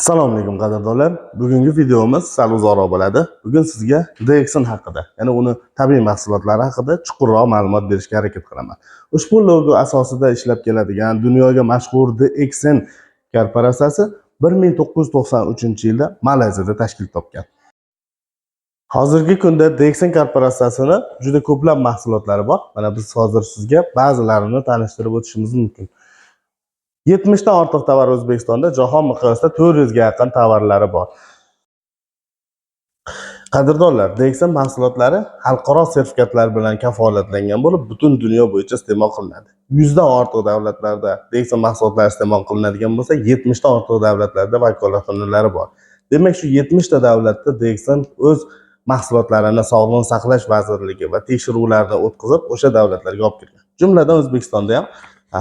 Assalomu alaykum qadrdonlar. Bugungi videomiz sal uzoqroq bo'ladi. Bugun sizga DXN haqida, ya'ni uni tabiiy mahsulotlari haqida chuqurroq ma'lumot berishga harakat qilaman. Ushbu logo asosida ishlab keladigan dunyoga mashhur DXN korporatsiyasi 1993-yilda Malayziyada tashkil topgan. Hozirgi kunda DXN korporatsiyasini juda ko'plab mahsulotlari bor. Mana biz hozir sizga ba'zilarini tanishtirib o'tishimiz mumkin. 70 dan ortiq tovar O'zbekistonda, jahon miqyosida 400 ga yaqin tovarlari bor. Qadrdonlar, DXN mahsulotlari xalqaro sertifikatlar bilan kafolatlangan bo'lib, butun dunyo bo'yicha iste'mol qilinadi. 100 dan ortiq davlatlarda DXN mahsulotlari iste'mol qilinadigan bo'lsa, 70 dan ortiq davlatlarda vakolatxonalari bor. Demak, shu 70 ta davlatda DXN o'z mahsulotlarini Sog'liqni saqlash vazirligi va tekshiruvlarni o'tkazib, o'sha davlatlarga olib kirgan. Jumladan O'zbekistonda ham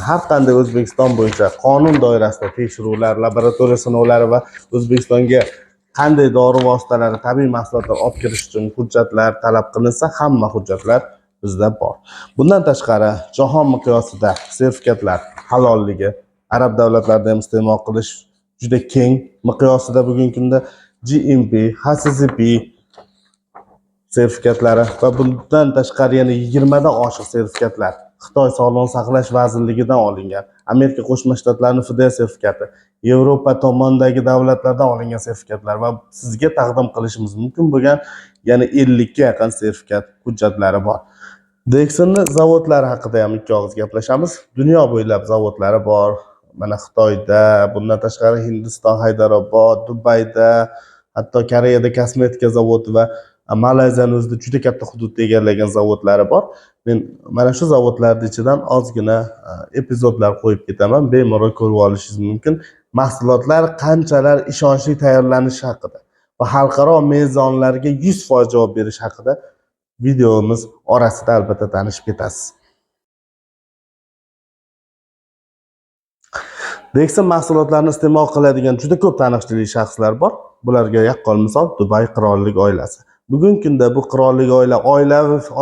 har qanday O'zbekiston bo'yicha qonun doirasida tekshiruvlar, laboratoriya sinovlari va O'zbekistonga qanday dori vositalari, tabiiy mahsulotlar olib kirish uchun hujjatlar talab qilinsa, hamma hujjatlar bizda bor. Bundan tashqari, jahon miqyosida sertifikatlar halolligi, arab davlatlarida ham iste'mol qilish juda keng miqyosida bugungi kunda GMP, HACCP sertifikatlari va bundan tashqari yana 20 dan oshiq sertifikatlar Xitoy Sog'liqni saqlash vazirligidan olingan, Amerika Qo'shma Shtatlarining FDA sertifikati, Yevropa tomondagi davlatlardan olingan sertifikatlar va sizga taqdim qilishimiz mumkin bo'lgan yana 50 ga yaqin sertifikat hujjatlari bor. DXN'ning zavodlari haqida ham ikki og'iz gaplashamiz. Dunyo bo'ylab zavodlari bor. Mana Xitoyda, bundan tashqari Hindiston, Haydarobod, Dubayda, hatto Koreyada kosmetika zavodi va Malayziyaning o'zida juda katta hududda egallagan zavodlari bor. Men mana shu zavodlarning ichidan ozgina epizodlar qo'yib ketaman. Bemalol ko'rib olishingiz mumkin. Mahsulotlar qanchalar ishonchli tayyorlanishi haqida va xalqaro mezonlarga 100% javob berish haqida videomiz orasida albatta tanishib ketasiz. DXN mahsulotlarini iste'mol qiladigan juda ko'p taniqli shaxslar bor. Bularga yaqqol misol Dubay qirollik oilasi. Bugungi kunda bu qirollik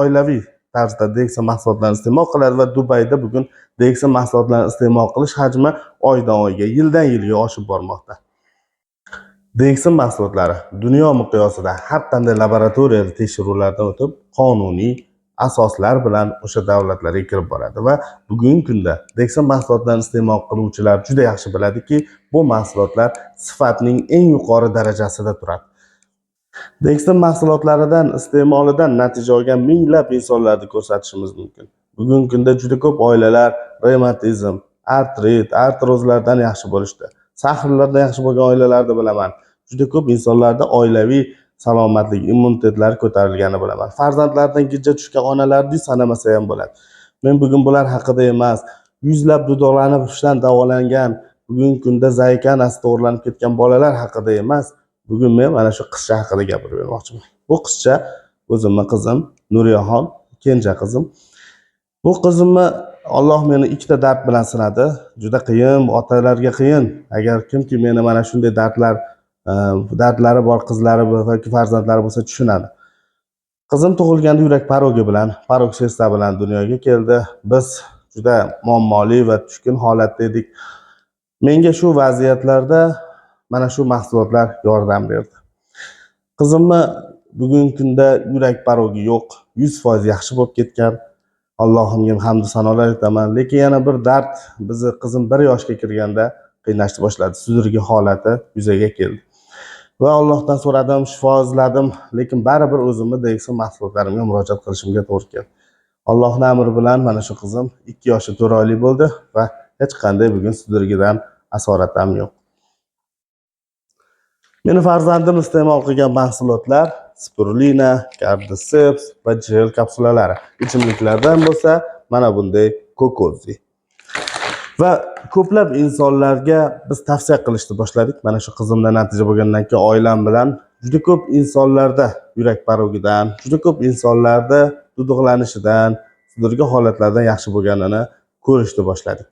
oilaviy tarzda DXN mahsulotlarini iste'mol qiladi va Dubayda bugun DXN mahsulotlarini iste'mol qilish hajmi oydan oyga, yildan yilga oshib bormoqda. DXN mahsulotlari dunyo miqyosida har qanday laboratoriya tekshiruvlardan o'tib, qonuniy asoslar bilan o'sha davlatlarga kirib boradi va bugungi kunda DXN mahsulotlarini iste'mol qiluvchilar juda yaxshi biladiki, bu mahsulotlar sifatning eng yuqori darajasida turadi. DXN mahsulotlaridan iste'molidan natija olgan minglab insonlarni ko'rsatishimiz mumkin. Bugungi kunda juda ko'p oilalar revmatizm, artrit, artrozlardan yaxshi bo'lishdi. Sahrlardan yaxshi bo'lgan oilalarni bilaman. Juda ko'p insonlarda oilaviy salomatlik, immunitetlari ko'tarilganini bilaman. Farzandlaridan gijja tushgan onalarni sanamasa ham bo'ladi. Men bugun bular haqida emas, yuzlab dudoqlanishdan davolangan, bugungi kunda zaykanasi to'g'rilanib ketgan bolalar haqida emas, bugun men mana shu qizcha haqida gapirib bermoqchiman. Bu qizcha o'zimning qizim, Nuriyaxon, kenja qizim. Bu qizimni Alloh meni ikkita dard bilan sinadi. Juda qiyin, otalarga qiyin. Agar kimki meni mana shunday dardlari bor qizlari va farzandlari bo'lsa tushunadi. Qizim tug'ilganda yurak parogi bilan, paroksista bilan dunyoga keldi. Biz juda muammoli va tushkun holatda edik. Menga shu vaziyatlarda mana shu mahsulotlar yordam berdi. Qizimni bugungi kunda yurak parogi yo'q, 100% yaxshi bo'lib ketgan. Allohimga hamd sanolar aytaman. Lekin yana bir dard bizni qizim 1 yoshga kirganda qiynashni boshladi. Sudurgi holati yuzaga keldi. Va Allohdan so'radim, shifo izladim, lekin baribir o'zimni DXN mahsulotlarimga murojaat qilishimga to'g'ri keldi. Allohning amri bilan mana shu qizim 2 yoshi 4 oylik bo'ldi va hech qanday bugun sudurgidan asorat ham yo'q. Meni farzandim iste'mol qilgan mahsulotlar spirulina, cordyceps va gel kapsulalari. Ichimliklardan bo'lsa, mana bunday kokozi. Va ko'plab insonlarga biz tavsiya qilishni boshladik. Mana shu qizimdan natija bo'lgandan keyin oilam bilan juda ko'p insonlarda yurak parogidan, juda ko'p insonlarda duduqlanishidan, sudurgi holatlardan yaxshi bo'lganini ko'rishni boshladik.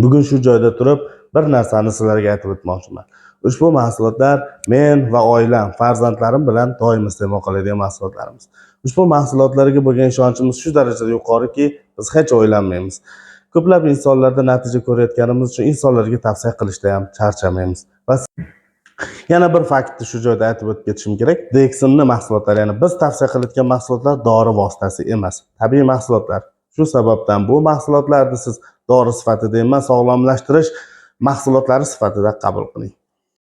Bugun shu joyda turib bir narsani sizlarga aytib o'tmoqchiman. Ushbu mahsulotlar men va oilam, farzandlarim bilan doim iste'mol qiladigan mahsulotlarimiz. Ushbu mahsulotlarga bo'lgan ishonchimiz shu darajada yuqoriki, biz hech o'ylanmaymiz. ko'plab insonlarda natija ko'rayotganimiz uchun insonlarga tavsiya qilishda ham charchamaymiz. Va yana bir faktni shu joyda aytib o'tib ketishim kerak. Dexinni mahsulotlari, ya'ni biz tavsiya qilayotgan mahsulotlar dori vositasi emas, tabiiy mahsulotlar. Shu sababdan bu mahsulotlarni siz dori sifatida emas, sog'lomlashtirish mahsulotlari sifatida qabul qiling.